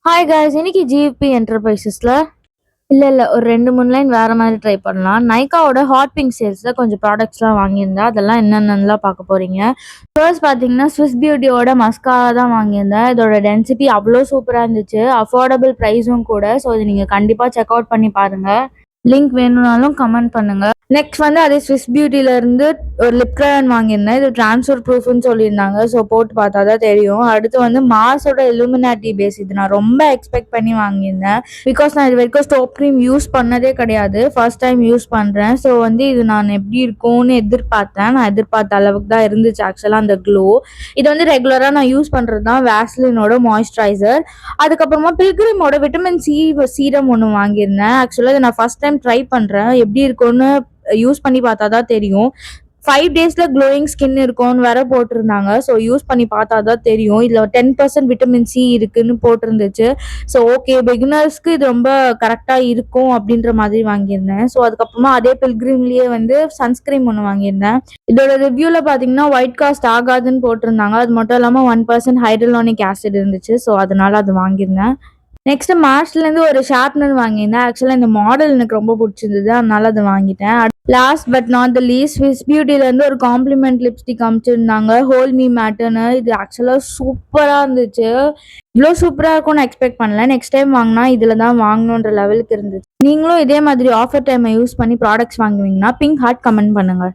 Hi guys, இன்னைக்கு GB என்டர்பிரைசஸ்ல இல்ல ஒரு 2 3 லைன் வேற மாதிரி ட்ரை பண்ணலாம். நைக்காவோட ஹாட் பிங்க் சேல்ஸ்ல கொஞ்சம் ப்ராடக்ட்ஸ்லாம் வாங்கியிருந்தேன். அதெல்லாம் என்னென்னலாம் பார்க்க போறீங்க. ஃபர்ஸ்ட் பார்த்தீங்கன்னா ஸ்விஸ் பியூட்டியோட மஸ்காரா தான் வாங்கியிருந்தேன். இதோட டென்சிட்டி அவ்வளோ சூப்பராக இருந்துச்சு, அஃபோர்டபுள் ப்ரைஸும் கூட. ஸோ இது நீங்கள் கண்டிப்பாக செக் அவுட் பண்ணி பாருங்க. லிங்க் வேணும்னாலும் கமெண்ட் பண்ணுங்க. நெக்ஸ்ட் வந்து அதே ஸ்விஸ் பியூட்டில இருந்து ஒரு லிப் கிரையான் வாங்கியிருந்தேன். இது டிரான்ஸ்ஃபர் ப்ரூஃப்னு சொல்லியிருந்தாங்க. ஸோ போட்டு பார்த்தா தான் தெரியும். அடுத்து வந்து மார்ஸோட illuminati பேஸ். இது நான் ரொம்ப எக்ஸ்பெக்ட் பண்ணி வாங்கியிருந்தேன். பிகாஸ் நான் இது வரைக்கும் ஸ்டோப் க்ரீம் யூஸ் பண்ணதே கிடையாது, ஃபர்ஸ்ட் டைம் யூஸ் பண்ணுறேன். ஸோ வந்து இது நான் எப்படி இருக்கும்னு எதிர்பார்த்தேன். நான் எதிர்பார்த்த அளவுக்கு தான் இருந்துச்சு ஆக்சுவலாக அந்த க்ளோ. இது வந்து ரெகுலராக நான் யூஸ் பண்ணுறது தான் வேஸ்லினோட மாய்ஸ்சரைசர். அதுக்கப்புறமா பில்கிரிமோட விட்டமின் சி சீரம் ஒன்று வாங்கியிருந்தேன். ஆக்சுவலாக இதை நான் ஃபர்ஸ்ட் டைம் ட்ரை பண்ணுறேன். எப்படி இருக்கும்னு யூஸ் பண்ணி பார்த்தா தான் தெரியும். 5 டேஸ்ல க்ளோயிங் ஸ்கின் இருக்கும்னு வேற போட்டிருந்தாங்க. ஸோ யூஸ் பண்ணி பார்த்தா தான் தெரியும். இதில் 10% விட்டமின் சி இருக்குன்னு போட்டிருந்துச்சு. ஸோ ஓகே, பிகினர்ஸ்க்கு இது ரொம்ப கரெக்டாக இருக்கும் அப்படின்ற மாதிரி வாங்கியிருந்தேன். ஸோ அதுக்கப்புறமா அதே பில்கிரிம்லேயே வந்து சன்ஸ்கிரீம் ஒன்று வாங்கியிருந்தேன். இதோட ரிவ்யூவில் பார்த்தீங்கன்னா ஒயிட் காஸ்ட் ஆகாதுன்னு போட்டிருந்தாங்க. அது மட்டும் இல்லாமல் 1% ஹைட்ரலானிக் ஆசிட் இருந்துச்சு. ஸோ அதனால அது வாங்கியிருந்தேன். நெக்ஸ்ட் மார்ச்லேருந்து ஒரு ஷார்ப்னர் வாங்கியிருந்தேன். ஆக்சுவலாக இந்த மாடல் எனக்கு ரொம்ப பிடிச்சிருந்தது, அதனால அதை வாங்கிட்டேன். Last but not the least Swiss பியூட்டிலேருந்து ஒரு காம்ப்ளிமெண்ட் லிப்ஸ்டிக் அனுப்பிச்சிருந்தாங்க, ஹோல் மீ மேட்டுன்னு. இது ஆக்சுவலாக சூப்பராக இருந்துச்சு. இவ்வளோ சூப்பராக இருக்கும்னு எக்ஸ்பெக்ட் பண்ணல. நெக்ஸ்ட் டைம் வாங்கினா இதில் தான் வாங்கணுன்ற லெவலுக்கு இருந்துச்சு. நீங்களும் இதே மாதிரி ஆஃபர் டைமை யூஸ் பண்ணி ப்ராடக்ட்ஸ் வாங்குவீங்கன்னா பிங்க் ஹார்ட் கமெண்ட் பண்ணுங்கள்.